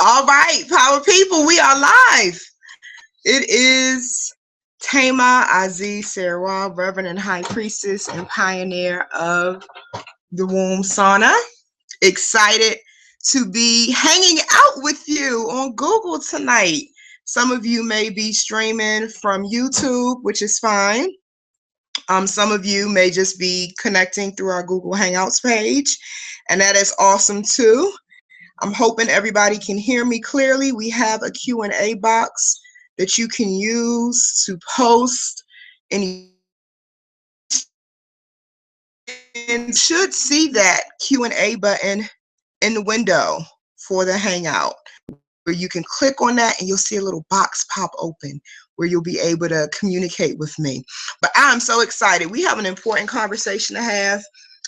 All right, power people, we are live. It is Thema, Azize, Serwa, Reverend and High Priestess and Pioneer of the Womb Sauna. Excited to be hanging out with you on Google tonight. Some of you may be streaming from YouTube, which is fine. Some of you may just be connecting through our Google Hangouts page, and that is awesome too. I'm hoping everybody can hear me clearly. We have a Q&A box that you can use to post any. And should see that Q&A button in the window for the Hangout, where you can click on that and you'll see a little box pop open where you'll be able to communicate with me. But I'm so excited. We have an important conversation to have.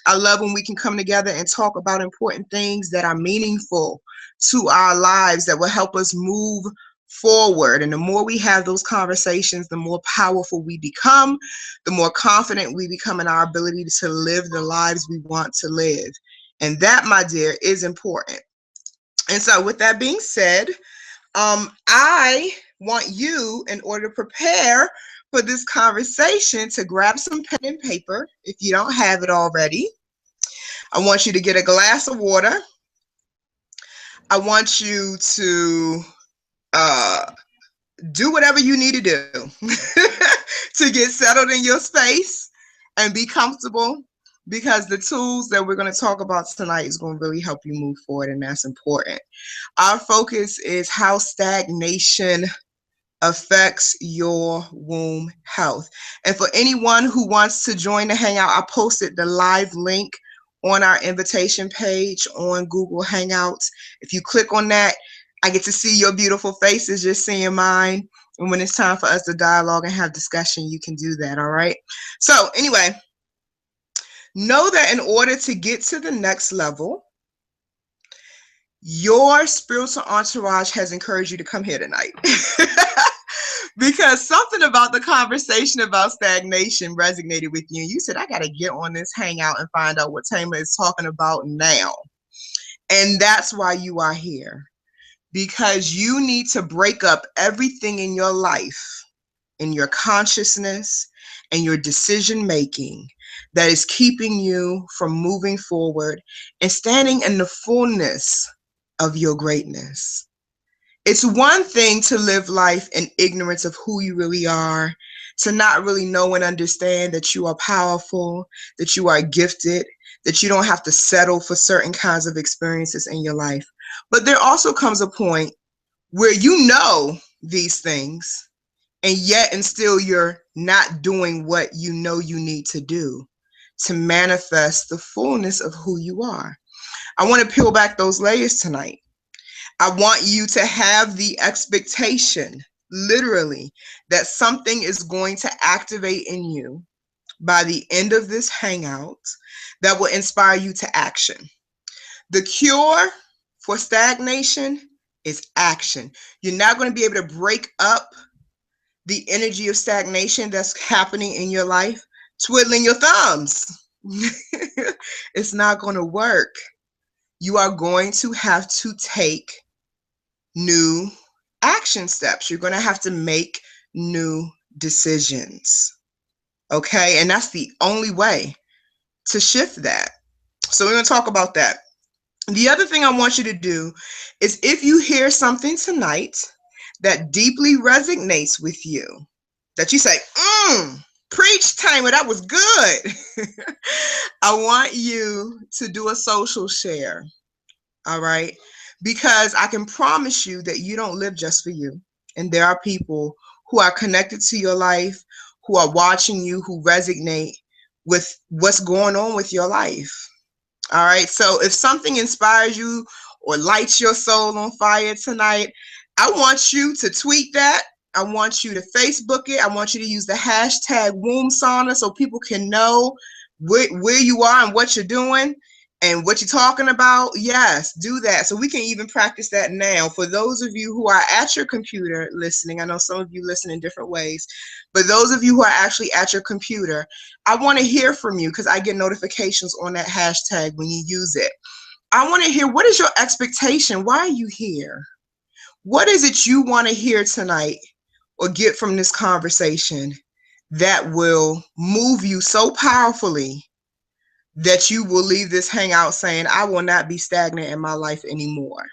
I love when we can come together and talk about important things that are meaningful to our lives, that will help us move forward. And the more we have those conversations, the more powerful we become, the more confident we become in our ability to live the lives we want to live. And that, my dear, is important. And so with that being said, I want you, in order to prepare for this conversation, to grab some pen and paper if you don't have it already. I want you to get a glass of water. I want you to do whatever you need to do to get settled in your space and be comfortable, because the tools that we're going to talk about tonight is going to really help you move forward, and that's important. Our focus is how stagnation affects your womb health. And for anyone who wants to join the Hangout, I posted the live link on our invitation page on Google Hangouts. If you click on that, I get to see your beautiful faces, just seeing mine. And when it's time for us to dialogue and have discussion, you can do that, all right? So anyway, know that in order to get to the next level, your spiritual entourage has encouraged you to come here tonight. Because something about the conversation about stagnation resonated with you. You said, I got to get on this Hangout and find out what Thema is talking about now. And that's why you are here. Because you need to break up everything in your life, in your consciousness and your decision making, that is keeping you from moving forward and standing in the fullness of your greatness. It's one thing to live life in ignorance of who you really are, to not really know and understand that you are powerful, that you are gifted, that you don't have to settle for certain kinds of experiences in your life. But there also comes a point where you know these things, and yet and still you're not doing what you know you need to do to manifest the fullness of who you are. I want to peel back those layers tonight. I want you to have the expectation, literally, that something is going to activate in you by the end of this Hangout that will inspire you to action. The cure for stagnation is action. You're not going to be able to break up the energy of stagnation that's happening in your life twiddling your thumbs. It's not going to work. You are going to have to take new action steps. You're going to have to make new decisions. Okay? And that's the only way to shift that. So we're going to talk about that. The other thing I want you to do is, if you hear something tonight that deeply resonates with you, that you say, preach, Thema, that was good. I want you to do a social share. All right? Because I can promise you that you don't live just for you. And there are people who are connected to your life, who are watching you, who resonate with what's going on with your life. All right. So if something inspires you or lights your soul on fire tonight, I want you to tweet that. I want you to Facebook it. I want you to use the hashtag womb sauna so people can know where you are and what you're doing and what you're talking about. Yes, do that. So we can even practice that now. For those of you who are at your computer listening, I know some of you listen in different ways, but those of you who are actually at your computer, I want to hear from you, because I get notifications on that hashtag when you use it. I want to hear, what is your expectation? Why are you here? What is it you want to hear tonight or get from this conversation that will move you so powerfully that you will leave this hangout saying, I will not be stagnant in my life anymore?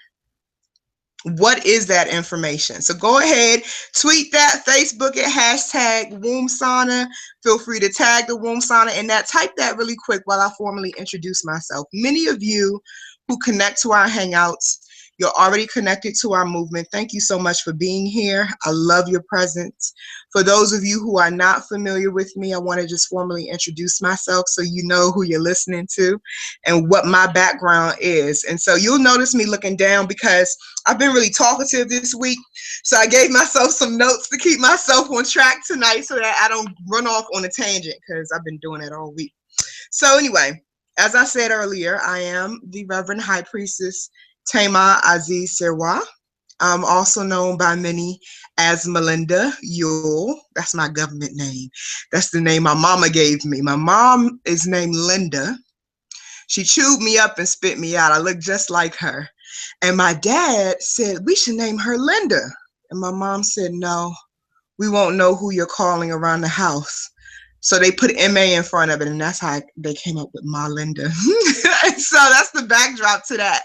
What is that information? So go ahead, tweet that, Facebook it, hashtag womb sauna. Feel free to tag the womb sauna in that. Type that really quick while I formally introduce myself. Many of you who connect to our hangouts, you're already connected to our movement. Thank you so much for being here. I love your presence. For those of you who are not familiar with me, I want to just formally introduce myself so you know who you're listening to and what my background is. And so you'll notice me looking down because I've been really talkative this week. So I gave myself some notes to keep myself on track tonight so that I don't run off on a tangent, because I've been doing it all week. So anyway, as I said earlier, I am the Reverend High Priestess Thema Azize Serwa. I'm also known by many as Melinda Yule. That's my government name. That's the name my mama gave me. My mom is named Linda. She chewed me up and spit me out. I look just like her. And my dad said, we should name her Linda. And my mom said, no, we won't know who you're calling around the house. So they put M.A. in front of it, and that's how they came up with Ma Linda. So that's the backdrop to that.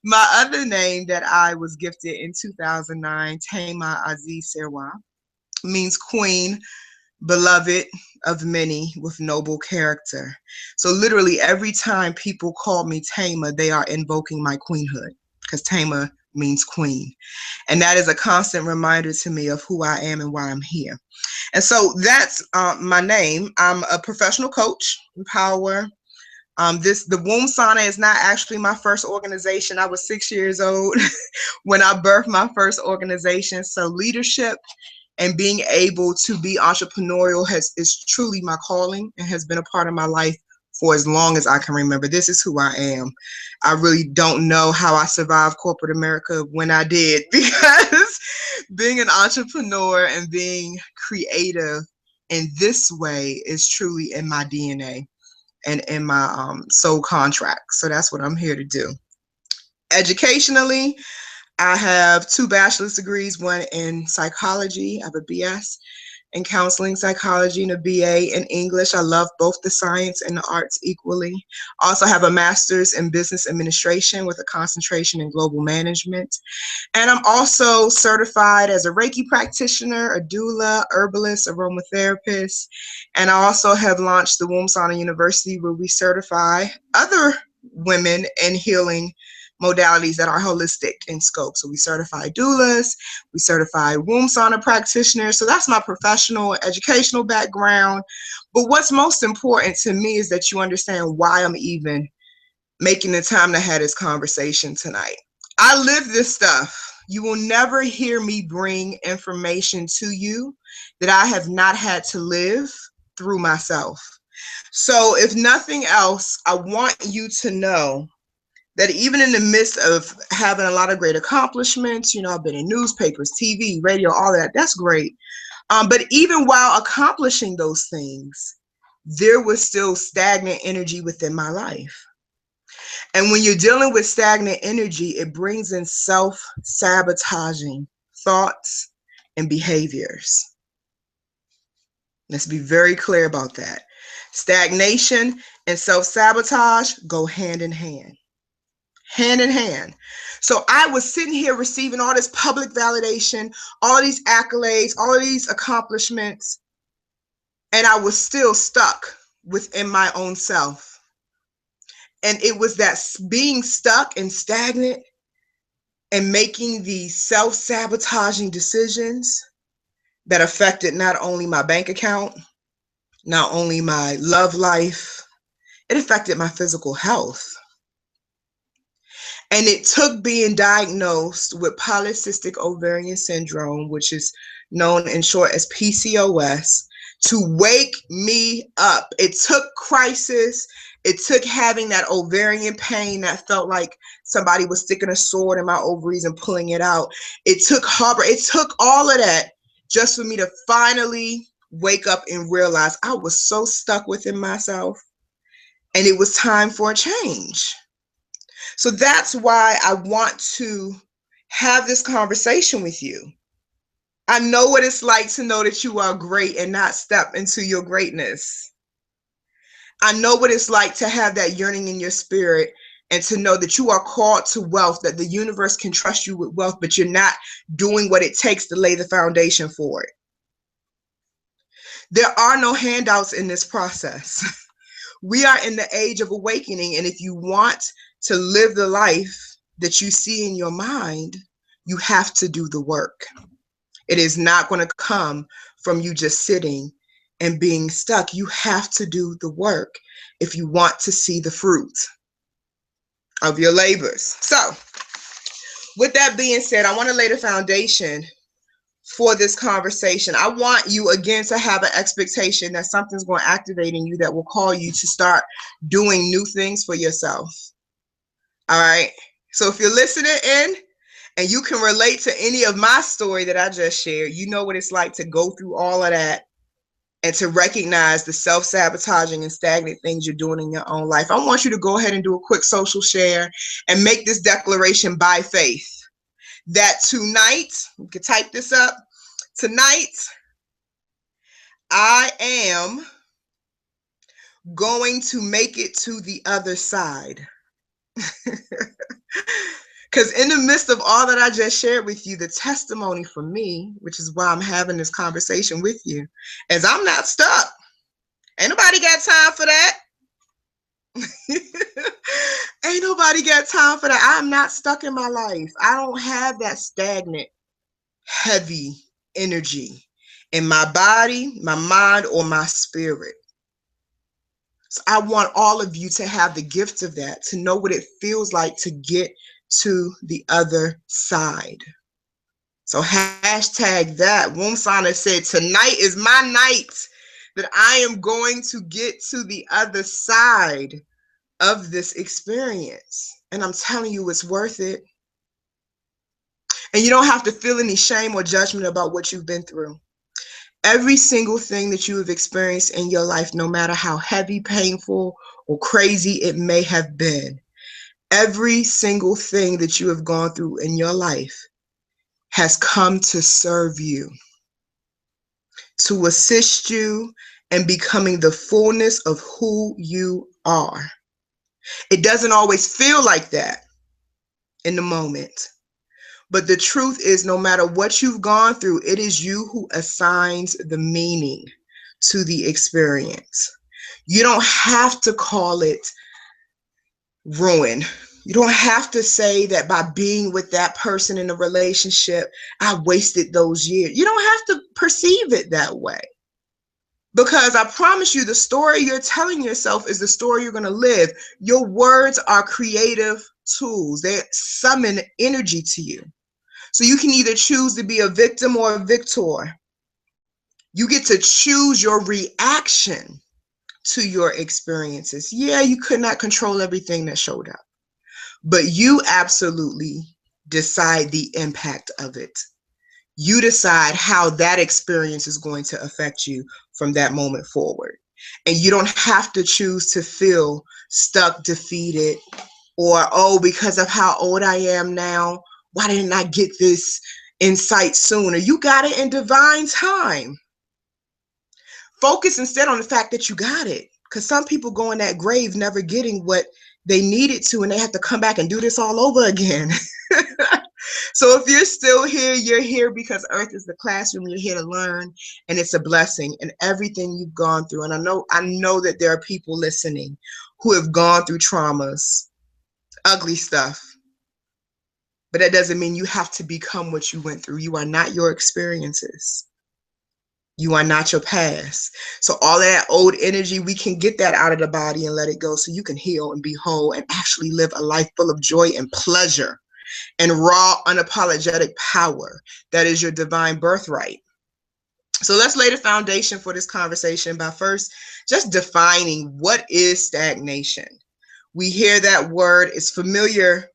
My other name that I was gifted in 2009, Thema Azize Serwa, means queen, beloved of many with noble character. So literally every time people call me Thema, they are invoking my queenhood, because Thema means queen. And that is a constant reminder to me of who I am and why I'm here. And so that's my name. I'm a professional coach, empower. The Womb Sauna is not actually my first organization. I was 6 years old when I birthed my first organization. So leadership and being able to be entrepreneurial is truly my calling and has been a part of my life for as long as I can remember. This is who I am. I really don't know how I survived corporate America when I did, because being an entrepreneur and being creative in this way is truly in my DNA and in my soul contract. So that's what I'm here to do. Educationally, I have 2 bachelor's degrees, one in psychology. I have a BS in counseling psychology and a BA in English. I love both the science and the arts equally. Also have a master's in business administration with a concentration in global management. And I'm also certified as a Reiki practitioner, a doula, herbalist, aromatherapist. And I also have launched the Womb Sauna University, where we certify other women in healing modalities that are holistic in scope. So we certify doulas, we certify womb sauna practitioners. So that's my professional educational background. But what's most important to me is that you understand why I'm even making the time to have this conversation tonight. I live this stuff. You will never hear me bring information to you that I have not had to live through myself. So if nothing else, I want you to know that even in the midst of having a lot of great accomplishments, you know, I've been in newspapers, TV, radio, all that, that's great. But even while accomplishing those things, there was still stagnant energy within my life. And when you're dealing with stagnant energy, it brings in self-sabotaging thoughts and behaviors. Let's be very clear about that. Stagnation and self-sabotage go hand in hand. Hand in hand. So I was sitting here receiving all this public validation, all these accolades, all these accomplishments, and I was still stuck within my own self. And it was that being stuck and stagnant and making these self-sabotaging decisions that affected not only my bank account, not only my love life, it affected my physical health. And it took being diagnosed with polycystic ovarian syndrome, which is known in short as PCOS, to wake me up. It took crisis. It took having that ovarian pain that felt like somebody was sticking a sword in my ovaries and pulling it out. It took harbor. It took all of that just for me to finally wake up and realize I was so stuck within myself, and it was time for a change. So that's why I want to have this conversation with you. I know what it's like to know that you are great and not step into your greatness. I know what it's like to have that yearning in your spirit and to know that you are called to wealth, that the universe can trust you with wealth, but you're not doing what it takes to lay the foundation for it. There are no handouts in this process. We are in the age of awakening, and if you want to live the life that you see in your mind, you have to do the work. It is not going to come from you just sitting and being stuck. You have to do the work if you want to see the fruit of your labors. So, with that being said, I want to lay the foundation for this conversation. I want you again to have an expectation that something's going to activate in you that will call you to start doing new things for yourself. All right. So if you're listening in and you can relate to any of my story that I just shared, you know what it's like to go through all of that and to recognize the self-sabotaging and stagnant things you're doing in your own life. I want you to go ahead and do a quick social share and make this declaration by faith that tonight, you can type this up, tonight, I am going to make it to the other side. Because in the midst of all that I just shared with you, the testimony for me, which is why I'm having this conversation with you, is I'm not stuck. Ain't nobody got time for that. Ain't nobody got time for that. I'm not stuck in my life. I don't have that stagnant, heavy energy in my body, my mind, or my spirit. So I want all of you to have the gift of that, to know what it feels like to get to the other side. So hashtag that. Womb Sauna said, tonight is my night that I am going to get to the other side of this experience. And I'm telling you, it's worth it. And you don't have to feel any shame or judgment about what you've been through. Every single thing that you have experienced in your life, no matter how heavy, painful, or crazy it may have been, every single thing that you have gone through in your life has come to serve you, to assist you in becoming the fullness of who you are. It doesn't always feel like that in the moment. But the truth is, no matter what you've gone through, it is you who assigns the meaning to the experience. You don't have to call it ruin. You don't have to say that by being with that person in a relationship, I wasted those years. You don't have to perceive it that way. Because I promise you, the story you're telling yourself is the story you're going to live. Your words are creative tools. They summon energy to you. So you can either choose to be a victim or a victor. You get to choose your reaction to your experiences. Yeah, you could not control everything that showed up, but you absolutely decide the impact of it. You decide how that experience is going to affect you from that moment forward. And you don't have to choose to feel stuck, defeated, or, oh, because of how old I am now, why didn't I get this insight sooner? You got it in divine time. Focus instead on the fact that you got it. Because some people go in that grave never getting what they needed to, and they have to come back and do this all over again. So if you're still here, you're here because Earth is the classroom. You're here to learn, and it's a blessing in everything you've gone through. And I know that there are people listening who have gone through traumas, ugly stuff. But that doesn't mean you have to become what you went through. You are not your experiences. You are not your past. So all that old energy, we can get that out of the body and let it go so you can heal and be whole and actually live a life full of joy and pleasure and raw, unapologetic power. That is your divine birthright. So let's lay the foundation for this conversation by first just defining what is stagnation. We hear that word, it's familiar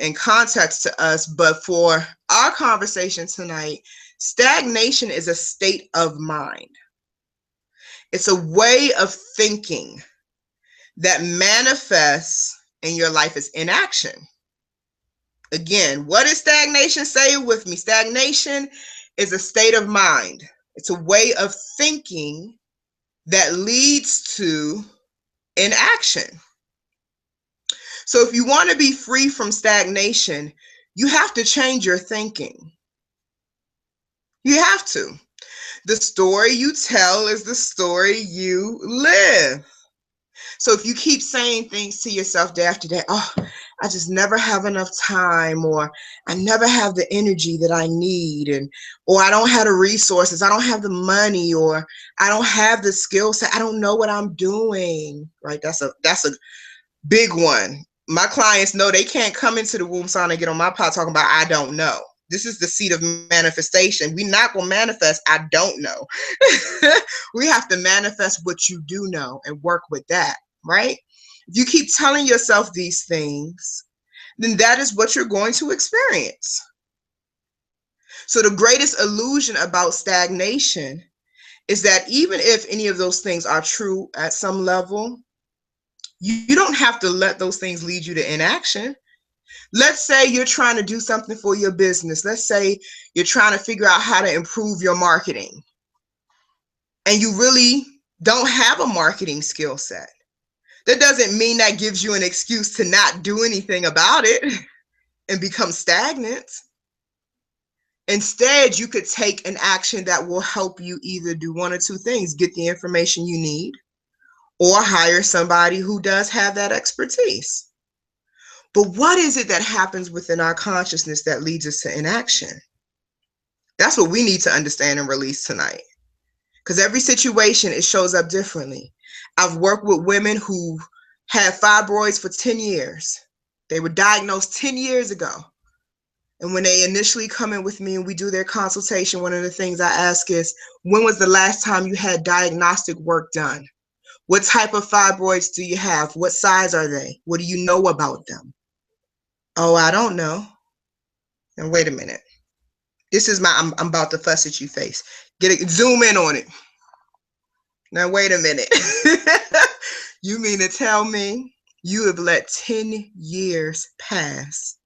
in context to us, but for our conversation tonight, stagnation is a state of mind. It's a way of thinking that manifests in your life as inaction Again, what is stagnation? Say it with me. Stagnation is a state of mind. It's a way of thinking that leads to inaction. So if you want to be free from stagnation, you have to change your thinking. You have to. The story you tell is the story you live. So if you keep saying things to yourself day after day, oh, I just never have enough time, or I never have the energy that I need, or I don't have the resources, I don't have the money, or I don't have the skill set, I don't know what I'm doing, right? That's a big one. My clients know they can't come into the womb sauna and get on my pod talking about I don't know. This is the seat of manifestation. We're not going to manifest I don't know. We have to manifest what you do know and work with that, right? If you keep telling yourself these things, then that is what you're going to experience. So the greatest illusion about stagnation is that even if any of those things are true at some level, you don't have to let those things lead you to inaction. Let's say you're trying to do something for your business. Let's say you're trying to figure out how to improve your marketing, and you really don't have a marketing skill set. That doesn't mean that gives you an excuse to not do anything about it and become stagnant. Instead, you could take an action that will help you either do one or two things: get the information you need, or hire somebody who does have that expertise. But what is it that happens within our consciousness that leads us to inaction? That's what we need to understand and release tonight. Because every situation, it shows up differently. I've worked with women who had fibroids for 10 years. They were diagnosed 10 years ago. And when they initially come in with me and we do their consultation, one of the things I ask is, when was the last time you had diagnostic work done? What type of fibroids do you have? What size are they? What do you know about them? Oh, I don't know. And wait a minute. This is I'm about to fuss at you face. Zoom in on it. Now, wait a minute. You mean to tell me you have let 10 years pass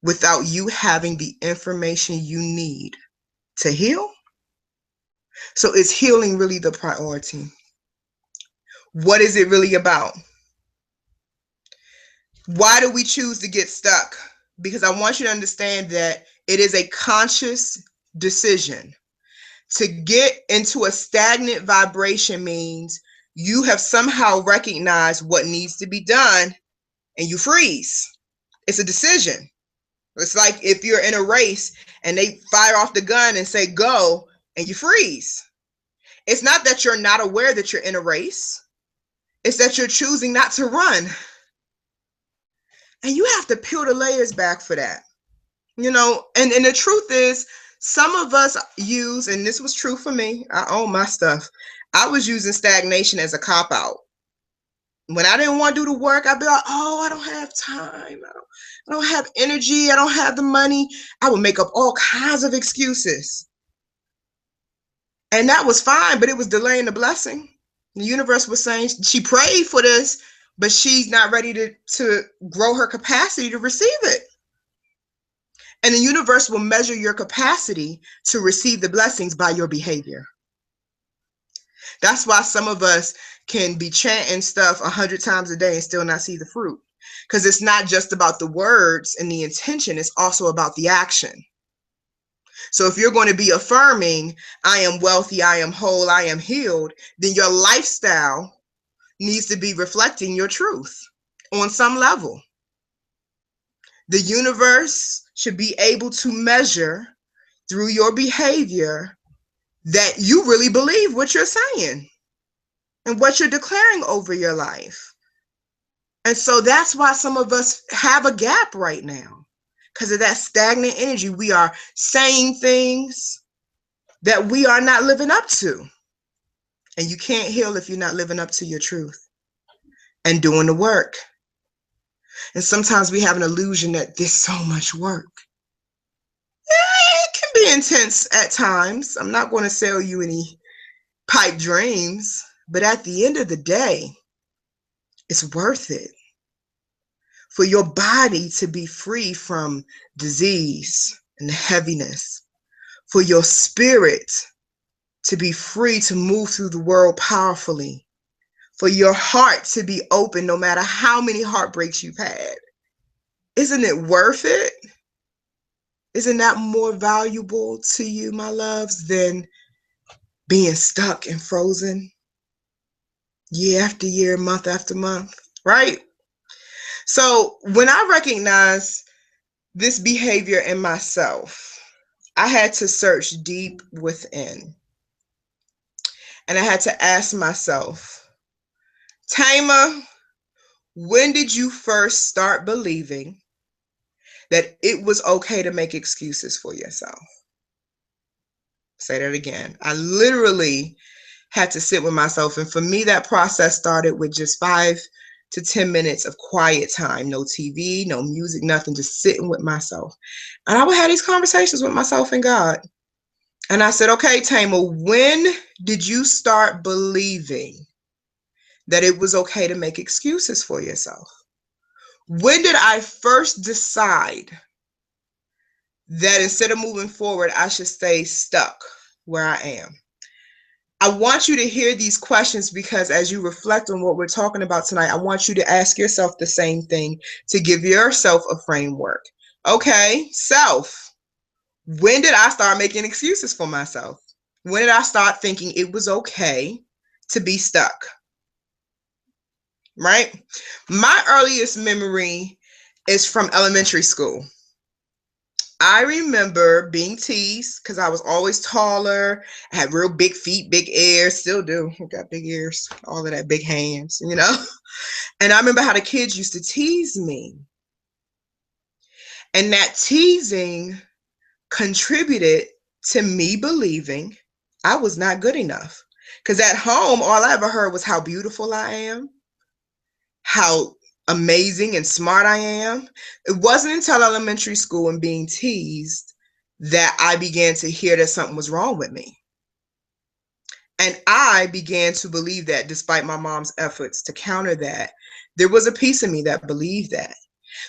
without you having the information you need to heal? So is healing really the priority? What is it really about? Why do we choose to get stuck? Because I want you to understand that it is a conscious decision. To get into a stagnant vibration means you have somehow recognized what needs to be done and you freeze. It's a decision. It's like if you're in a race and they fire off the gun and say go, and you freeze. It's not that you're not aware that you're in a race. It's that you're choosing not to run. And you have to peel the layers back for that. You know, and the truth is, some of us use, and this was true for me, I own my stuff, I was using stagnation as a cop-out. When I didn't want to do the work, I'd be like, oh, I don't have time. I don't have energy. I don't have the money. I would make up all kinds of excuses. And that was fine, but it was delaying the blessing. The universe was saying she prayed for this, but she's not ready to grow her capacity to receive it. And the universe will measure your capacity to receive the blessings by your behavior. That's why some of us can be chanting stuff 100 times a day and still not see the fruit. Because it's not just about the words and the intention, it's also about the action. So if you're going to be affirming, I am wealthy, I am whole, I am healed, then your lifestyle needs to be reflecting your truth on some level. The universe should be able to measure through your behavior that you really believe what you're saying and what you're declaring over your life. And so that's why some of us have a gap right now, because of that stagnant energy. We are saying things that we are not living up to. And you can't heal if you're not living up to your truth and doing the work. And sometimes we have an illusion that there's so much work. It can be intense at times. I'm not going to sell you any pipe dreams, but at the end of the day, it's worth it for your body to be free from disease and heaviness, for your spirit to be free to move through the world powerfully, for your heart to be open no matter how many heartbreaks you've had. Isn't it worth it? Isn't that more valuable to you, my loves, than being stuck and frozen year after year, month after month, right? So when I recognize this behavior in myself, I had to search deep within. And I had to ask myself, Thema, when did you first start believing that it was okay to make excuses for yourself? Say that again. I literally had to sit with myself. And for me, that process started with just 5 to 10 minutes of quiet time. No TV, no music, nothing, just sitting with myself. And I would have these conversations with myself and God. And I said, okay, Thema, when did you start believing that it was okay to make excuses for yourself? When did I first decide that instead of moving forward, I should stay stuck where I am? I want you to hear these questions because as you reflect on what we're talking about tonight, I want you to ask yourself the same thing to give yourself a framework. Okay, self, when did I start making excuses for myself? When did I start thinking it was okay to be stuck? Right? My earliest memory is from elementary school. I remember being teased because I was always taller. I had real big feet, big ears, still do. I got big ears, all of that, big hands, you know? And I remember how the kids used to tease me. And that teasing contributed to me believing I was not good enough. Because at home, all I ever heard was how beautiful I am, how amazing and smart I am. It wasn't until elementary school and being teased that I began to hear that something was wrong with me. And I began to believe that despite my mom's efforts to counter that, there was a piece of me that believed that.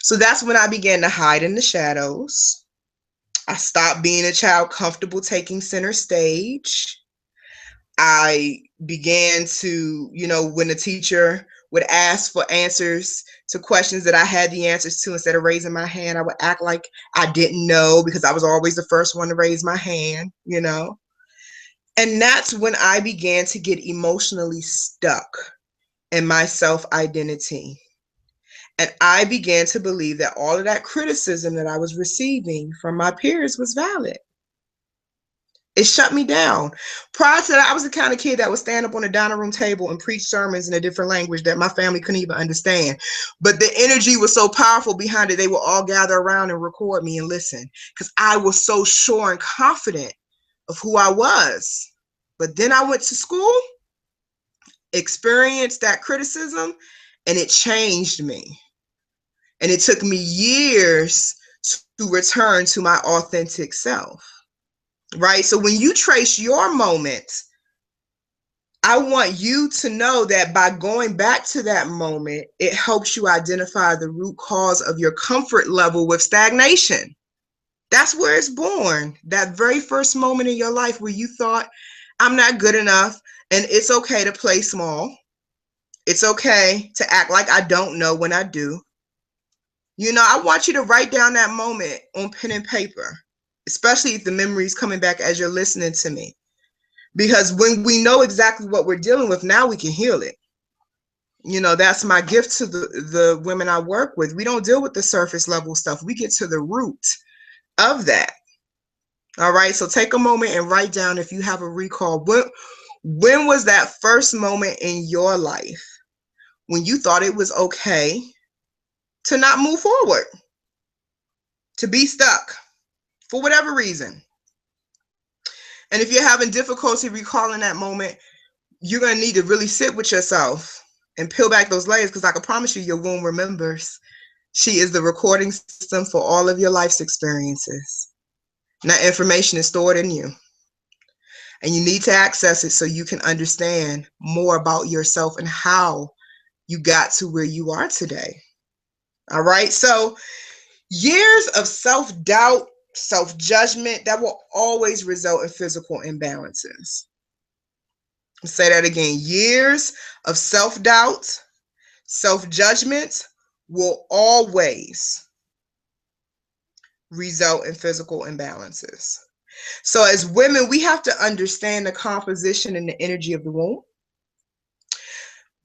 So that's when I began to hide in the shadows. I stopped being a child comfortable taking center stage. I began to, when the teacher would ask for answers to questions that I had the answers to, instead of raising my hand, I would act like I didn't know because I was always the first one to raise my hand, And that's when I began to get emotionally stuck in my self-identity. And I began to believe that all of that criticism that I was receiving from my peers was valid. It shut me down. Prior to that, I was the kind of kid that would stand up on a dining room table and preach sermons in a different language that my family couldn't even understand. But the energy was so powerful behind it, they would all gather around and record me and listen because I was so sure and confident of who I was. But then I went to school, experienced that criticism, and it changed me. And it took me years to return to my authentic self. Right? So when you trace your moments, I want you to know that by going back to that moment, it helps you identify the root cause of your comfort level with stagnation. That's where it's born. That very first moment in your life where you thought, I'm not good enough, and it's okay to play small. It's okay to act like I don't know when I do. I want you to write down that moment on pen and paper, especially if the memory is coming back as you're listening to me. Because when we know exactly what we're dealing with, now we can heal it. That's my gift to the women I work with. We don't deal with the surface level stuff. We get to the root of that. All right. So take a moment and write down, if you have a recall, when was that first moment in your life when you thought it was okay to not move forward, to be stuck for whatever reason? And if you're having difficulty recalling that moment, you're going to need to really sit with yourself and peel back those layers, because I can promise you your womb remembers. She is the recording system for all of your life's experiences. And that information is stored in you. And you need to access it so you can understand more about yourself and how you got to where you are today. All right. So years of self-doubt, self-judgment, that will always result in physical imbalances. I'll say that again. Years of self-doubt, self-judgment will always result in physical imbalances. So as women, we have to understand the composition and the energy of the womb.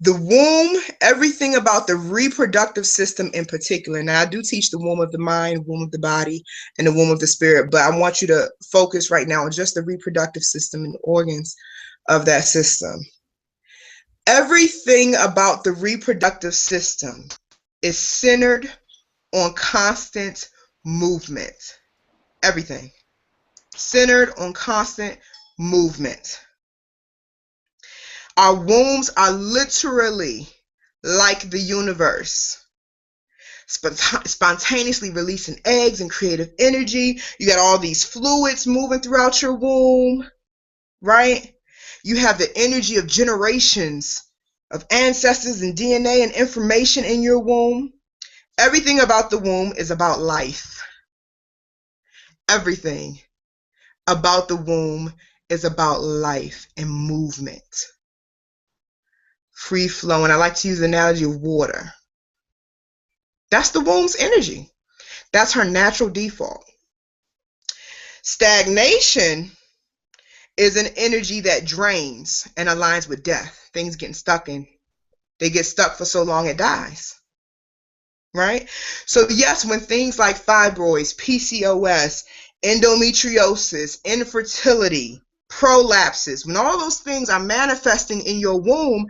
The womb, everything about the reproductive system in particular. Now, I do teach the womb of the mind, womb of the body, and the womb of the spirit, but I want you to focus right now on just the reproductive system and the organs of that system. Everything about the reproductive system is centered on constant movement. Everything centered on constant movement. Our wombs are literally like the universe, spontaneously releasing eggs and creative energy. You got all these fluids moving throughout your womb, right? You have the energy of generations of ancestors and DNA and information in your womb. Everything about the womb is about life. Everything about the womb is about life and movement. Free flowing. I like to use the analogy of water. That's the womb's energy. That's her natural default. Stagnation is an energy that drains and aligns with death. Things getting stuck in. They get stuck for so long it dies. Right? So yes, when things like fibroids, PCOS, endometriosis, infertility, prolapses, when all those things are manifesting in your womb,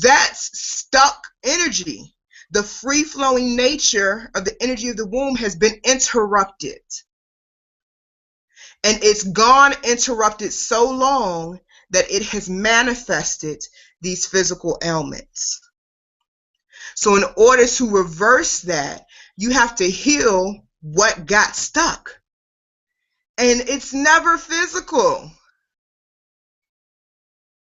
that's stuck energy. The free-flowing nature of the energy of the womb has been interrupted. And it's gone interrupted so long that it has manifested these physical ailments. So in order to reverse that, you have to heal what got stuck. And it's never physical.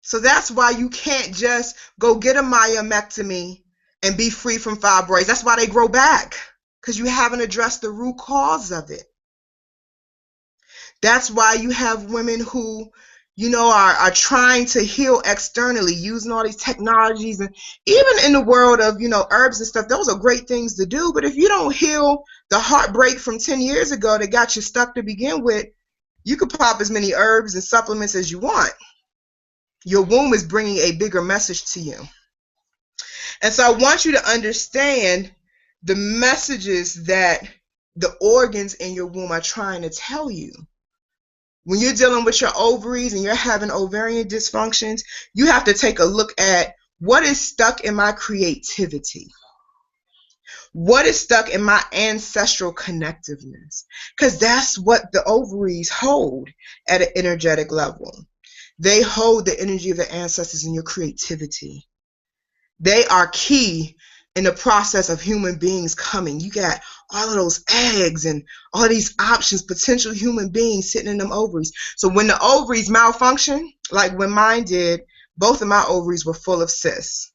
So that's why you can't just go get a myomectomy and be free from fibroids. That's why they grow back, because you haven't addressed the root cause of it. That's why you have women who, are trying to heal externally using all these technologies. And even in the world of, herbs and stuff, those are great things to do. But if you don't heal the heartbreak from 10 years ago that got you stuck to begin with, you could pop as many herbs and supplements as you want. Your womb is bringing a bigger message to you. And so I want you to understand the messages that the organs in your womb are trying to tell you. When you're dealing with your ovaries and you're having ovarian dysfunctions, you have to take a look at what is stuck in my creativity. What is stuck in my ancestral connectiveness? Because that's what the ovaries hold at an energetic level. They hold the energy of the ancestors in your creativity. They are key in the process of human beings coming. You got all of those eggs and all these options, potential human beings sitting in them ovaries. So when the ovaries malfunction, like when mine did, both of my ovaries were full of cysts.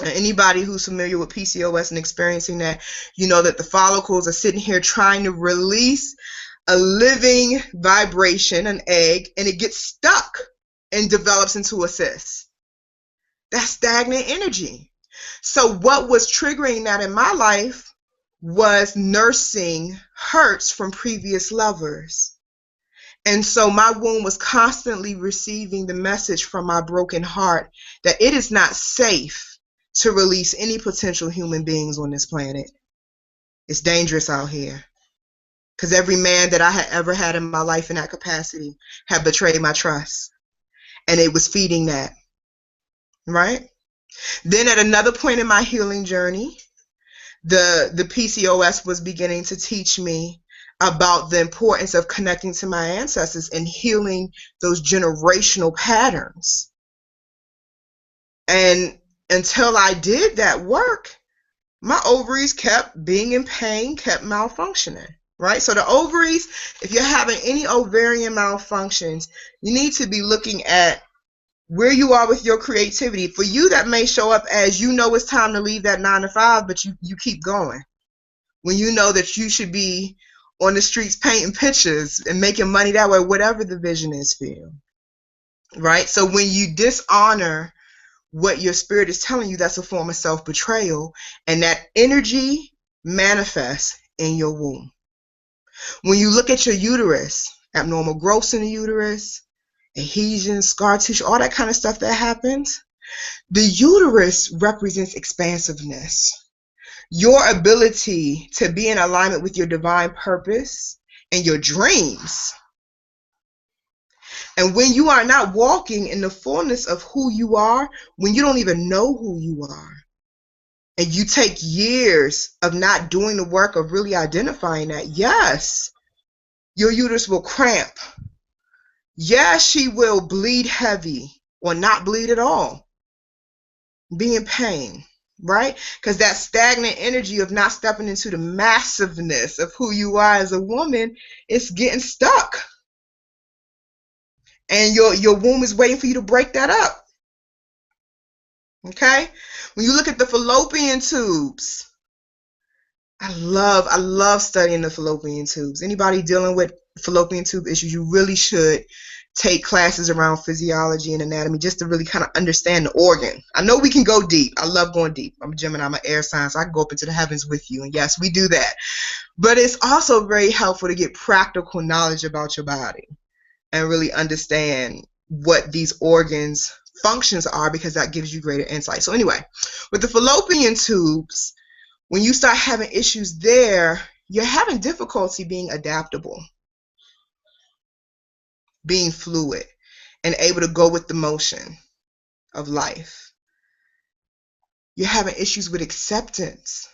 And anybody who's familiar with PCOS and experiencing that, you know that the follicles are sitting here trying to release a living vibration, an egg, and it gets stuck and develops into a cyst. That's stagnant energy. So what was triggering that in my life was nursing hurts from previous lovers. And so my womb was constantly receiving the message from my broken heart that it is not safe to release any potential human beings on this planet. It's dangerous out here. Because every man that I had ever had in my life in that capacity had betrayed my trust. And it was feeding that. Right? Then at another point in my healing journey, the PCOS was beginning to teach me about the importance of connecting to my ancestors and healing those generational patterns. And until I did that work, my ovaries kept being in pain, kept malfunctioning. Right? So the ovaries, if you're having any ovarian malfunctions, you need to be looking at where you are with your creativity. For you, that may show up as you know it's time to leave that 9 to 5, but you keep going. When you know that you should be on the streets painting pictures and making money that way, whatever the vision is for you. Right? So when you dishonor what your spirit is telling you, that's a form of self-betrayal, and that energy manifests in your womb. When you look at your uterus, abnormal growths in the uterus, adhesion, scar tissue, all that kind of stuff that happens, the uterus represents expansiveness, your ability to be in alignment with your divine purpose and your dreams. And when you are not walking in the fullness of who you are, when you don't even know who you are, and you take years of not doing the work of really identifying that, yes, your uterus will cramp. Yes, she will bleed heavy or not bleed at all. Be in pain, right? Because that stagnant energy of not stepping into the massiveness of who you are as a woman is getting stuck. And your womb is waiting for you to break that up. Okay? When you look at the fallopian tubes, I love studying the fallopian tubes. Anybody dealing with fallopian tube issues, you really should take classes around physiology and anatomy just to really kind of understand the organ. I know we can go deep. I love going deep. I'm a Gemini, I'm an air sign, so I can go up into the heavens with you. And yes, we do that. But it's also very helpful to get practical knowledge about your body and really understand what these organs' functions are, because that gives you greater insight. So anyway, with the fallopian tubes, when you start having issues there, you're having difficulty being adaptable, being fluid, and able to go with the motion of life. You're having issues with acceptance.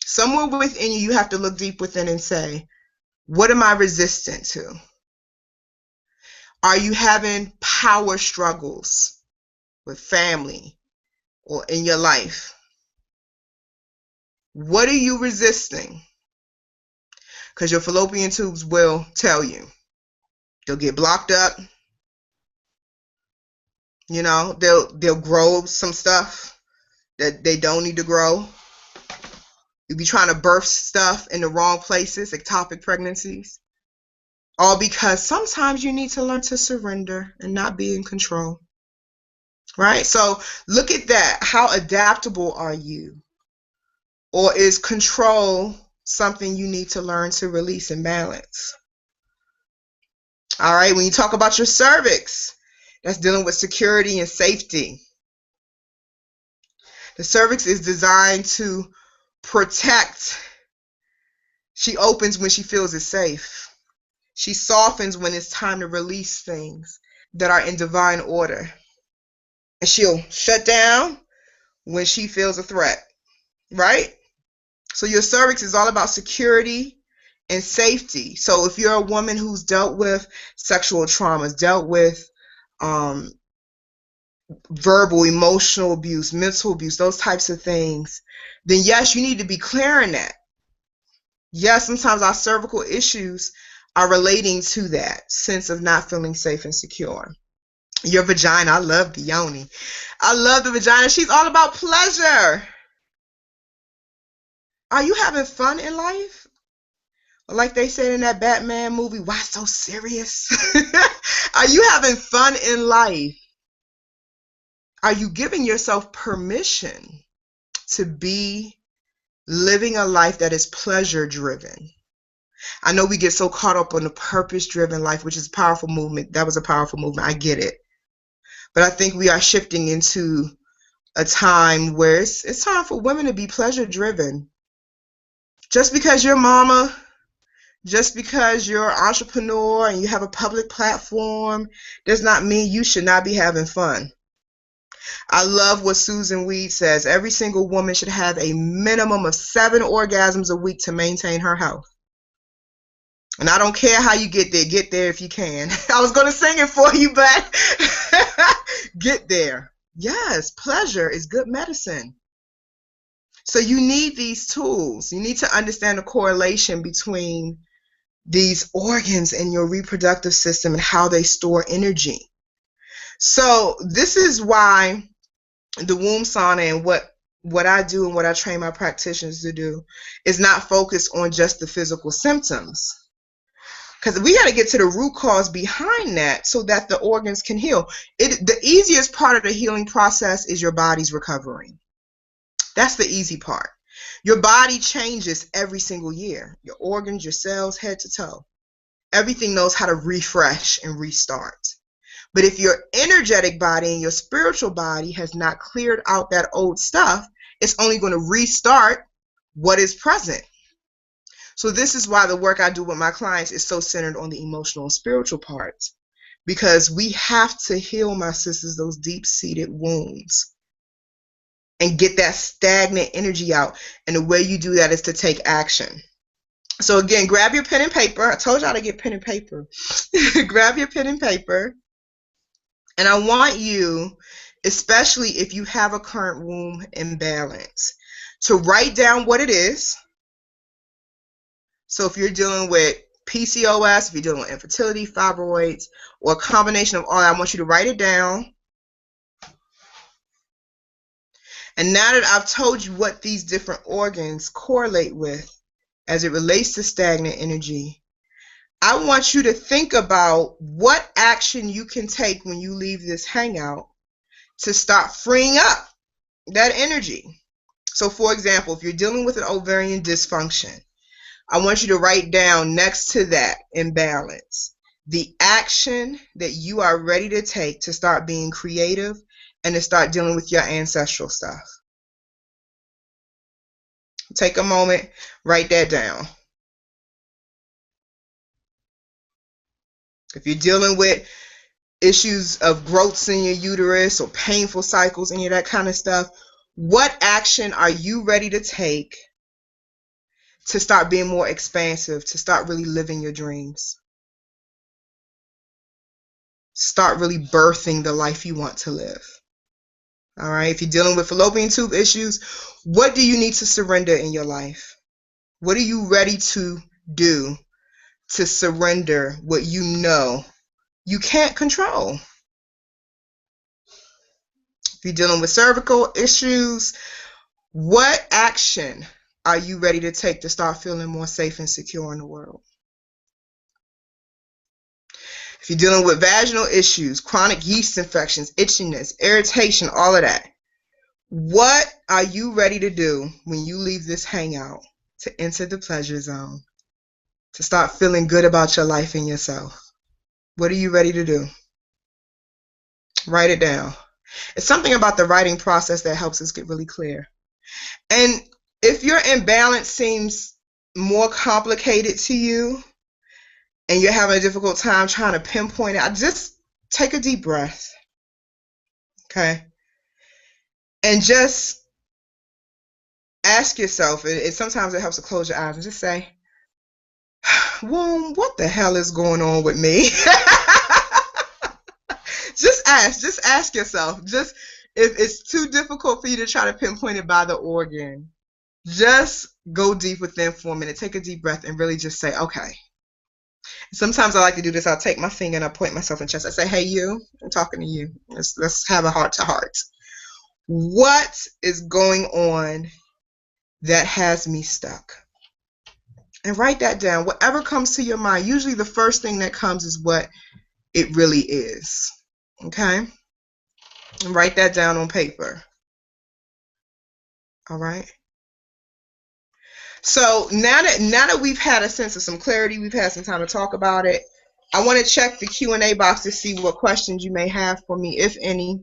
Somewhere within you, you have to look deep within and say, what am I resistant to? Are you having power struggles with family or in your life? What are you resisting? Because your fallopian tubes will tell you. They'll get blocked up. You know, they'll grow some stuff that they don't need to grow. You'll be trying to birth stuff in the wrong places, ectopic pregnancies. All because sometimes you need to learn to surrender and not be in control. Right? So look at that. How adaptable are you? Or is control something you need to learn to release and balance? All right, when you talk about your cervix, that's dealing with security and safety. The cervix is designed to protect. She opens when she feels it's safe. She softens when it's time to release things that are in divine order. And she'll shut down when she feels a threat, right? So your cervix is all about security and safety. So if you're a woman who's dealt with sexual traumas, dealt with verbal, emotional abuse, mental abuse, those types of things, then yes, you need to be clearing that. Yes, sometimes our cervical issues are relating to that sense of not feeling safe and secure. Your vagina, I love the yoni. I love the vagina. She's all about pleasure. Are you having fun in life? Like they said in that Batman movie, why so serious? Are you having fun in life? Are you giving yourself permission to be living a life that is pleasure driven? I know we get so caught up on the purpose driven life, which is a powerful movement. That was a powerful movement. I get it. But I think we are shifting into a time where it's time for women to be pleasure driven. Just because you're mama, just because you're an entrepreneur and you have a public platform does not mean you should not be having fun. I love what Susan Weed says. Every single woman should have a minimum of 7 orgasms a week to maintain her health. And I don't care how you get there if you can. I was going to sing it for you, but get there. Yes, pleasure is good medicine. So you need these tools. You need to understand the correlation between these organs in your reproductive system and how they store energy. So this is why the womb sauna and what I do and what I train my practitioners to do is not focus on just the physical symptoms. Because we got to get to the root cause behind that so that the organs can heal. The easiest part of the healing process is your body's recovering. That's the easy part. Your body changes every single year. Your organs, your cells, head to toe. Everything knows how to refresh and restart. But if your energetic body and your spiritual body has not cleared out that old stuff, it's only going to restart what is present. So this is why the work I do with my clients is so centered on the emotional and spiritual parts, because we have to heal, my sisters, those deep-seated wounds and get that stagnant energy out. And the way you do that is to take action. So again, grab your pen and paper. I told y'all to get pen and paper. Grab your pen and paper. And I want you, especially if you have a current womb imbalance, to write down what it is. So if you're dealing with PCOS, if you're dealing with infertility, fibroids, or a combination of all that, I want you to write it down. And now that I've told you what these different organs correlate with as it relates to stagnant energy, I want you to think about what action you can take when you leave this hangout to start freeing up that energy. So for example, if you're dealing with an ovarian dysfunction, I want you to write down next to that imbalance the action that you are ready to take to start being creative and to start dealing with your ancestral stuff. Take a moment, write that down. If you're dealing with issues of growths in your uterus or painful cycles, any of that kind of stuff, what action are you ready to take to start being more expansive, to start really living your dreams? Start really birthing the life you want to live. All right. If you're dealing with fallopian tube issues, what do you need to surrender in your life? What are you ready to do to surrender what you know you can't control? If you're dealing with cervical issues, what action are you ready to take to start feeling more safe and secure in the world? If you're dealing with vaginal issues, chronic yeast infections, itchiness, irritation, all of that, what are you ready to do when you leave this hangout to enter the pleasure zone, to start feeling good about your life and yourself? What are you ready to do? Write it down. It's something about the writing process that helps us get really clear. And if your imbalance seems more complicated to you and you're having a difficult time trying to pinpoint it, just take a deep breath. Okay? And just ask yourself, sometimes it helps to close your eyes and just say, womb, what the hell is going on with me? Just ask yourself. If it's too difficult for you to try to pinpoint it by the organ, just go deep within for a minute. Take a deep breath and really just say, okay. Sometimes I like to do this. I'll take my finger and I point myself in the chest. I say, hey, you, I'm talking to you. Let's have a heart-to-heart. What is going on that has me stuck? And write that down. Whatever comes to your mind, usually the first thing that comes is what it really is. Okay? And write that down on paper. All right? So now that we've had a sense of some clarity, we've had some time to talk about it, I want to check the Q&A box to see what questions you may have for me, if any,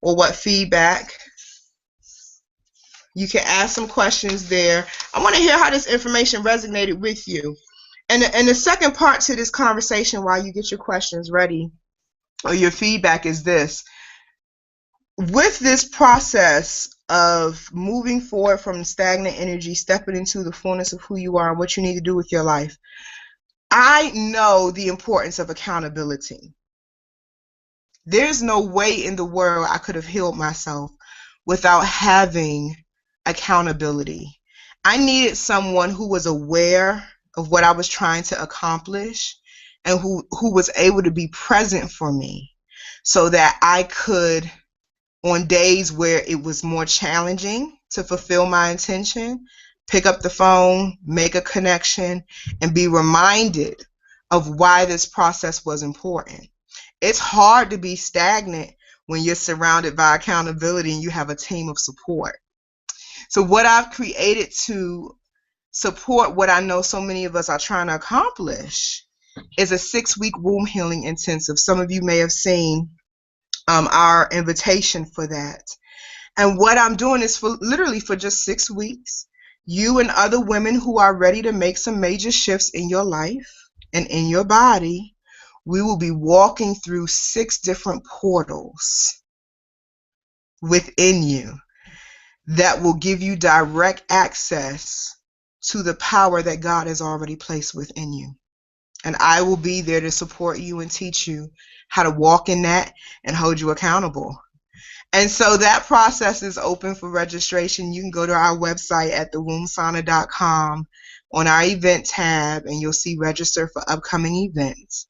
or what feedback. You can ask some questions there. I want to hear how this information resonated with you. And the second part to this conversation while you get your questions ready or your feedback is this. With this process of moving forward from stagnant energy, stepping into the fullness of who you are and what you need to do with your life, I know the importance of accountability. There's no way in the world I could have healed myself without having accountability. I needed someone who was aware of what I was trying to accomplish and who was able to be present for me. so that I could, on days where it was more challenging to fulfill my intention, pick up the phone, make a connection, and be reminded of why this process was important. It's hard to be stagnant when you're surrounded by accountability and you have a team of support. So what I've created to support what I know so many of us are trying to accomplish is a 6-week womb healing intensive. Some of you may have seen our invitation for that. And what I'm doing is literally for just 6 weeks, you and other women who are ready to make some major shifts in your life and in your body, we will be walking through 6 different portals within you that will give you direct access to the power that God has already placed within you. And I will be there to support you and teach you how to walk in that and hold you accountable. And so that process is open for registration. You can go to our website at thewombsauna.com on our event tab, and you'll see register for upcoming events.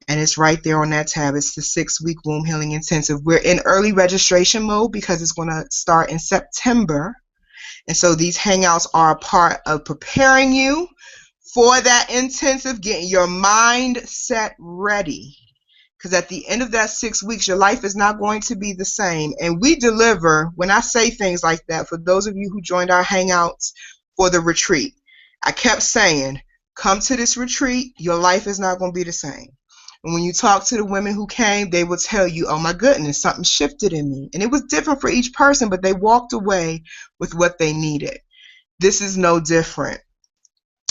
And it's right there on that tab. It's the 6-week womb healing intensive. We're in early registration mode because it's going to start in September. And so these hangouts are a part of preparing you for that intensive, getting your mindset ready. Because at the end of that 6 weeks, your life is not going to be the same. And we deliver, when I say things like that, for those of you who joined our hangouts for the retreat, I kept saying, come to this retreat, your life is not going to be the same. And when you talk to the women who came, they will tell you, oh my goodness, something shifted in me. And it was different for each person, but they walked away with what they needed. This is no different.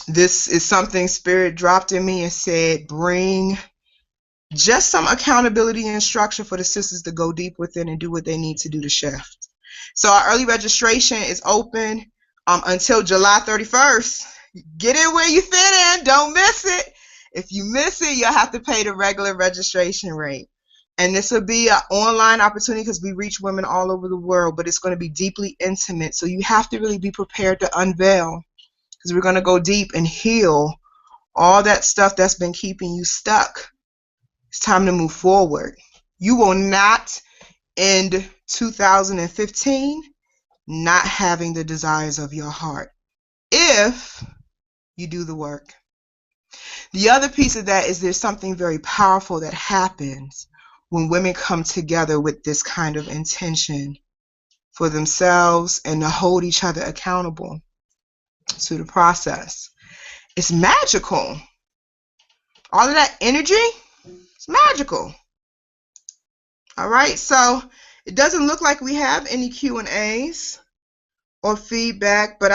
This is something Spirit dropped in me and said, bring just some accountability and structure for the sisters to go deep within and do what they need to do to shift. So our early registration is open until July 31st. Get in where you fit in. Don't miss it. If you miss it, you'll have to pay the regular registration rate. And this will be an online opportunity because we reach women all over the world, but it's going to be deeply intimate. So you have to really be prepared to unveil, because we're going to go deep and heal all that stuff that's been keeping you stuck. It's time to move forward. You will not end 2015 not having the desires of your heart if you do the work. The other piece of that is there's something very powerful that happens when women come together with this kind of intention for themselves and to hold each other accountable to the process. It's magical. All of that energy, it's magical. All right, so it doesn't look like we have any Q&As or feedback, but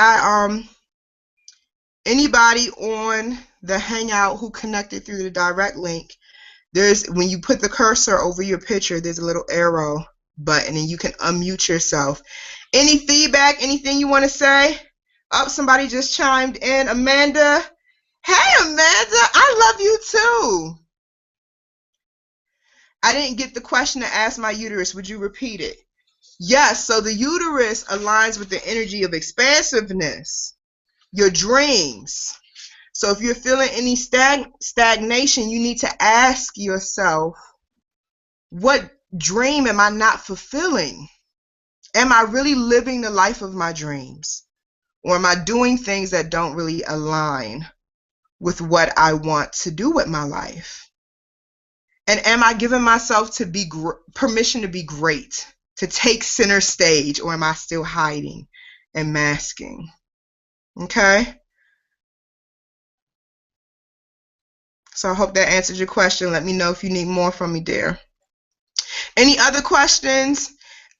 anybody on the Hangout who connected through the direct link, when you put the cursor over your picture, there's a little arrow button and you can unmute yourself. Any feedback, anything you want to say? Oh, somebody just chimed in. Amanda. Hey, Amanda, I love you too. I didn't get the question to ask my uterus. Would you repeat it? Yes, so the uterus aligns with the energy of expansiveness, your dreams. So if you're feeling any stagnation, you need to ask yourself, what dream am I not fulfilling? Am I really living the life of my dreams? Or am I doing things that don't really align with what I want to do with my life? And am I giving myself to be permission to be great, to take center stage, or am I still hiding and masking? Okay? So I hope that answers your question. Let me know if you need more from me, dear. Any other questions?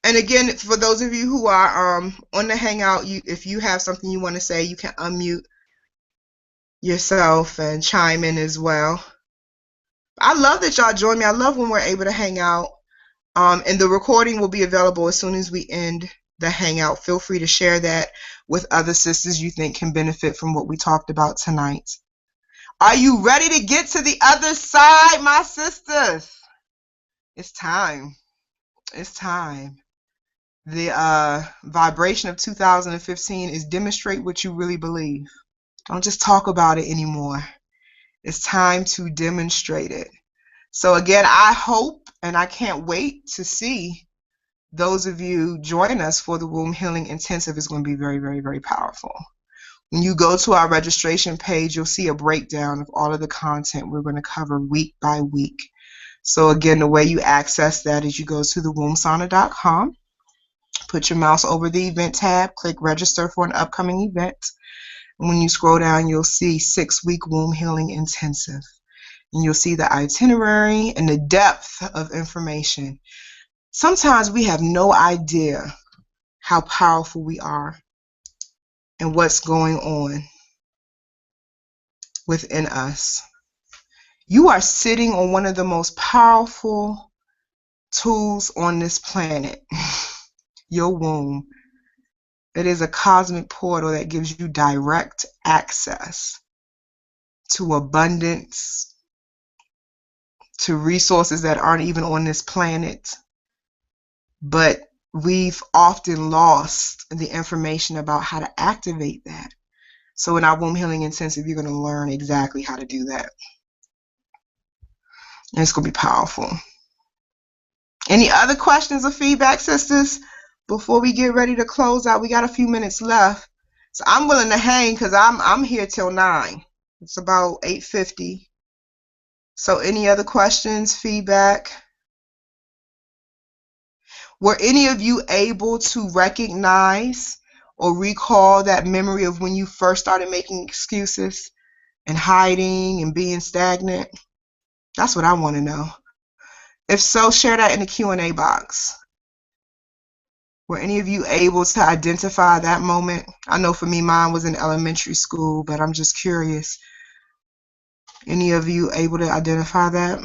And again, for those of you who are on the Hangout, if you have something you want to say, you can unmute yourself and chime in as well. I love that y'all join me. I love when we're able to hang out. And the recording will be available as soon as we end the Hangout. Feel free to share that with other sisters you think can benefit from what we talked about tonight. Are you ready to get to the other side, my sisters? It's time. It's time. The vibration of 2015 is demonstrate what you really believe. Don't just talk about it anymore. It's time to demonstrate it. So again, I hope And I can't wait to see those of you join us for the Womb Healing Intensive. Is going to be very, very, very powerful. When you go to our registration page, you'll see a breakdown of all of the content we're going to cover week by week. So again, the way you access that is you go to thewombsauna.com, put your mouse over the event tab, click register for an upcoming event. And when you scroll down, you'll see 6-week Womb Healing Intensive. And you'll see the itinerary and the depth of information. Sometimes we have no idea how powerful we are and what's going on within us. You are sitting on one of the most powerful tools on this planet, your womb. It is a cosmic portal that gives you direct access to abundance, to resources that aren't even on this planet. But we've often lost the information about how to activate that. So in our Womb Healing Intensive, you're going to learn exactly how to do that. And it's going to be powerful. Any other questions or feedback, sisters, before we get ready to close out? We got a few minutes left. So I'm willing to hang because I'm here till 9. It's about 8:50. So any other questions, feedback? Were any of you able to recognize or recall that memory of when you first started making excuses and hiding and being stagnant? That's what I want to know. If so, share that in the Q&A box. Were any of you able to identify that moment? I know for me, mine was in elementary school, but I'm just curious. Any of you able to identify that?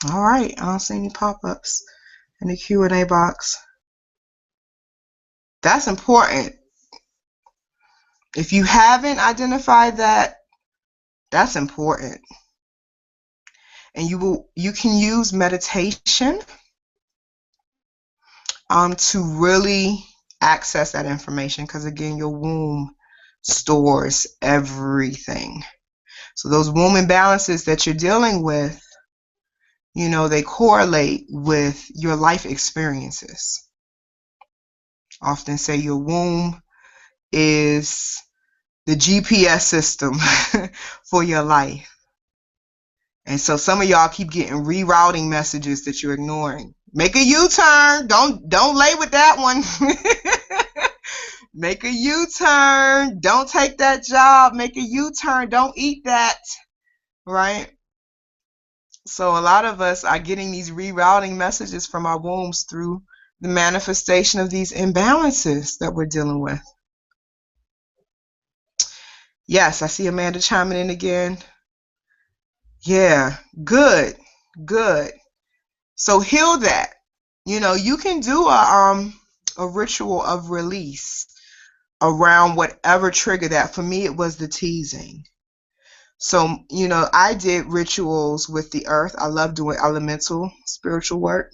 All right, I don't see any pop-ups in the Q&A box. That's important. If you haven't identified that, that's important. And you can use meditation to really access that information, because again, your womb stores everything. So those womb imbalances that you're dealing with, they correlate with your life experiences. I often say your womb is the GPS system for your life. And so some of y'all keep getting rerouting messages that you're ignoring. Make a U-turn. Don't lay with that one. Make a U-turn. Don't take that job. Make a U-turn. Don't eat that. Right? So a lot of us are getting these rerouting messages from our wombs through the manifestation of these imbalances that we're dealing with. Yes, I see Amanda chiming in again. Yeah, good. So heal that. You can do a ritual of release around whatever triggered that. For me, it was the teasing. So, I did rituals with the earth. I love doing elemental spiritual work.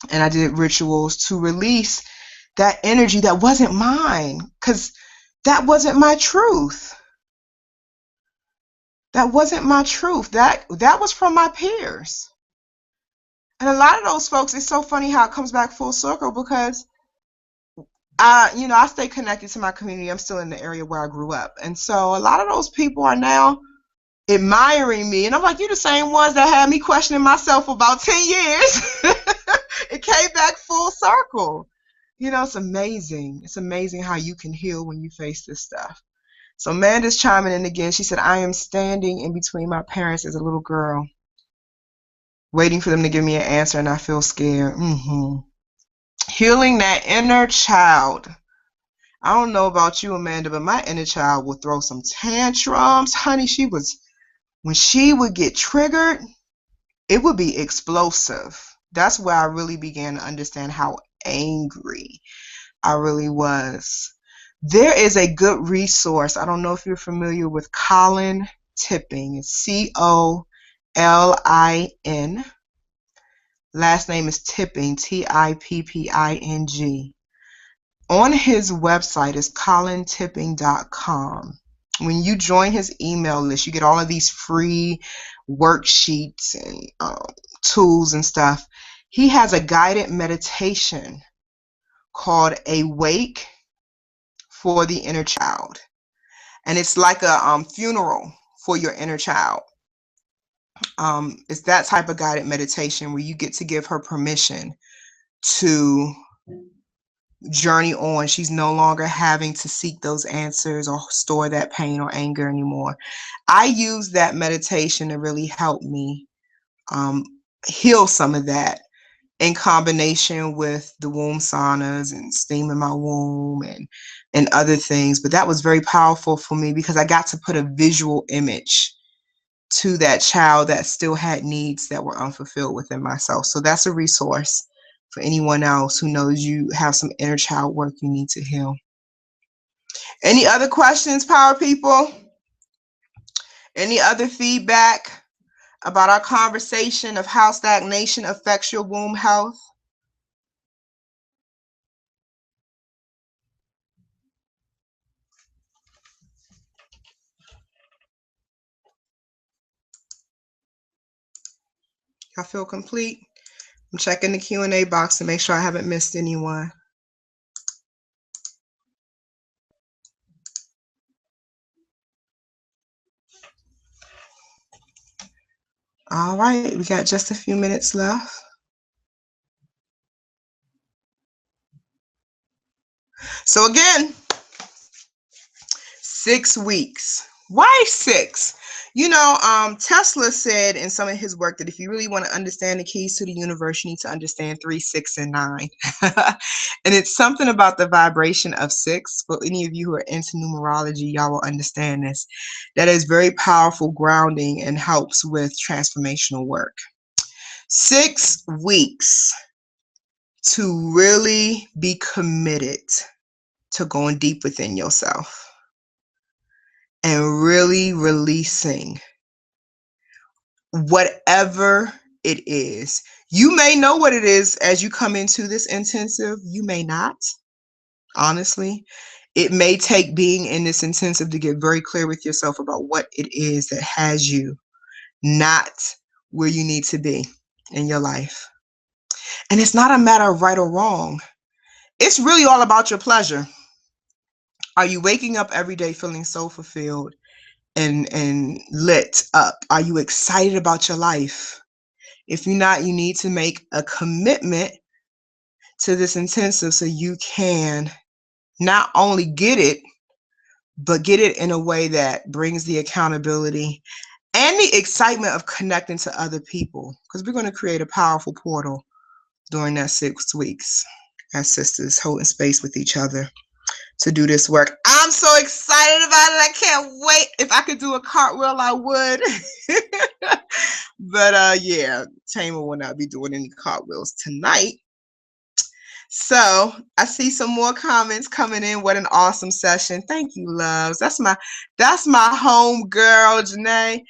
And I did rituals to release that energy that wasn't mine, because that wasn't my truth. That wasn't my truth. That was from my peers. And a lot of those folks, it's so funny how it comes back full circle, because I stay connected to my community. I'm still in the area where I grew up. And so a lot of those people are now admiring me. And I'm like, you're the same ones that had me questioning myself for about 10 years. It came back full circle. It's amazing. It's amazing how you can heal when you face this stuff. So Amanda's chiming in again. She said, I am standing in between my parents as a little girl, waiting for them to give me an answer, and I feel scared. Healing that inner child. I don't know about you, Amanda, but my inner child will throw some tantrums. Honey, when she would get triggered, it would be explosive. That's where I really began to understand how angry I really was. There is a good resource. I don't know if you're familiar with Colin Tipping. It's COLIN. Last name is Tipping, Tipping. On his website is colintipping.com. When you join his email list, you get all of these free worksheets and tools and stuff. He has a guided meditation called Awake for the Inner Child. And it's like a funeral for your inner child. It's that type of guided meditation where you get to give her permission to journey on. She's no longer having to seek those answers or store that pain or anger anymore. I use that meditation to really help me heal some of that, in combination with the womb saunas and steaming my womb and other things. But that was very powerful for me because I got to put a visual image to that child that still had needs that were unfulfilled within myself. So that's a resource for anyone else who knows you have some inner child work you need to heal. Any other questions, power people? Any other feedback about our conversation of how stagnation affects your womb health? I feel complete. I'm checking the Q&A box to make sure I haven't missed anyone. All right, we got just a few minutes left. So again, 6 weeks. Why 6? You know, Tesla said in some of his work that if you really want to understand the keys to the universe, you need to understand 3, 6, and 9. And it's something about the vibration of 6. For any of you who are into numerology, y'all will understand this. That is very powerful grounding and helps with transformational work. 6 weeks to really be committed to going deep within yourself and really releasing whatever it is. You may know what it is as you come into this intensive. You may not, honestly. It may take being in this intensive to get very clear with yourself about what it is that has you not where you need to be in your life. And it's not a matter of right or wrong. It's really all about your pleasure. Are you waking up every day feeling so fulfilled and lit up? Are you excited about your life? If you're not, you need to make a commitment to this intensive so you can not only get it, but get it in a way that brings the accountability and the excitement of connecting to other people, because we're going to create a powerful portal during that 6 weeks as sisters holding space with each other to do this work. I'm so excited about it. I can't wait. If I could do a cartwheel, I would. But yeah, Thema will not be doing any cartwheels tonight. So I see some more comments coming in. What an awesome session. Thank you, loves. That's my home girl, Janae.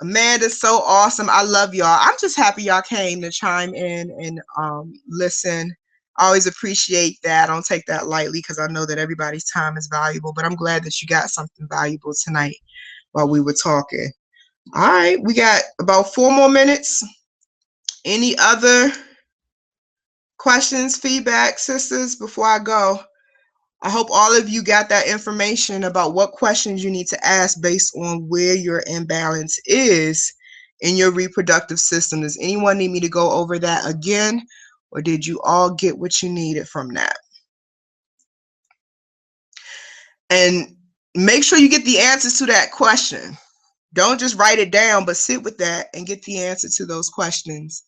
Amanda's so awesome. I love y'all. I'm just happy y'all came to chime in and listen. I always appreciate that. I don't take that lightly because I know that everybody's time is valuable, but I'm glad that you got something valuable tonight while we were talking. All right, we got about 4 more minutes. Any other questions, feedback, sisters, before I go? I hope all of you got that information about what questions you need to ask based on where your imbalance is in your reproductive system. Does anyone need me to go over that again, or did you all get what you needed from that? And make sure you get the answers to that question. Don't just write it down, but sit with that and get the answer to those questions.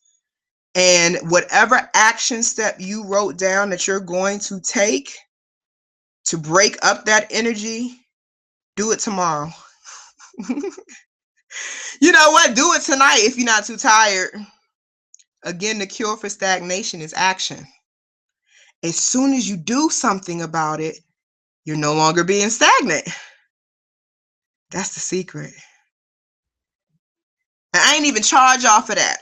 And whatever action step you wrote down that you're going to take to break up that energy, do it tomorrow. You know what? Do it tonight if you're not too tired. Again, the cure for stagnation is action. As soon as you do something about it, you're no longer being stagnant. That's the secret. And I ain't even charge y'all for that.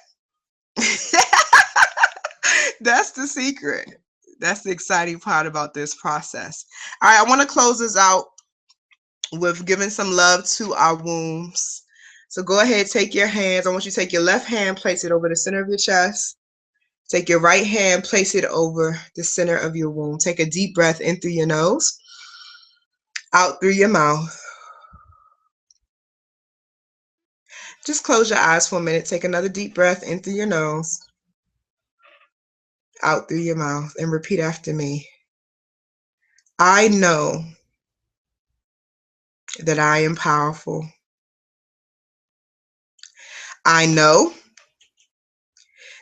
That's the secret. That's the exciting part about this process. All right, I want to close this out with giving some love to our wombs. So go ahead, take your hands. I want you to take your left hand, place it over the center of your chest. Take your right hand, place it over the center of your womb. Take a deep breath in through your nose, out through your mouth. Just close your eyes for a minute. Take another deep breath in through your nose, out through your mouth, and repeat after me. I know that I am powerful. I know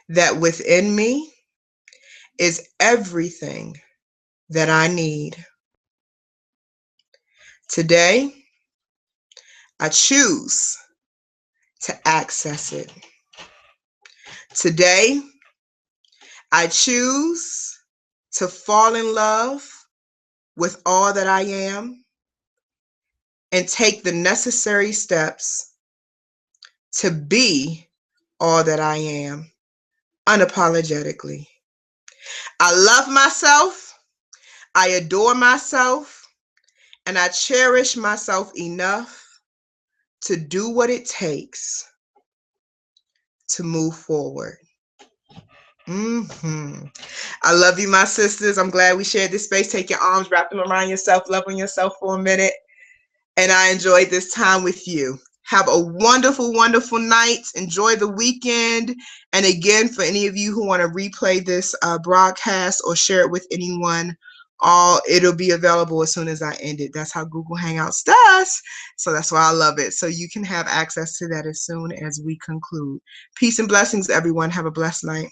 that within me is everything that I need. Today, I choose to access it. Today, I choose to fall in love with all that I am and take the necessary steps to be all that I am unapologetically. I love myself, I adore myself, and I cherish myself enough to do what it takes to move forward. I love you, my sisters. I'm glad we shared this space. Take your arms, wrap them around yourself, love on yourself for a minute. And I enjoyed this time with you. Have a wonderful, wonderful night. Enjoy the weekend. And again, for any of you who want to replay this broadcast or share it with anyone, it'll be available as soon as I end it. That's how Google Hangouts does. So that's why I love it. So you can have access to that as soon as we conclude. Peace and blessings, everyone. Have a blessed night.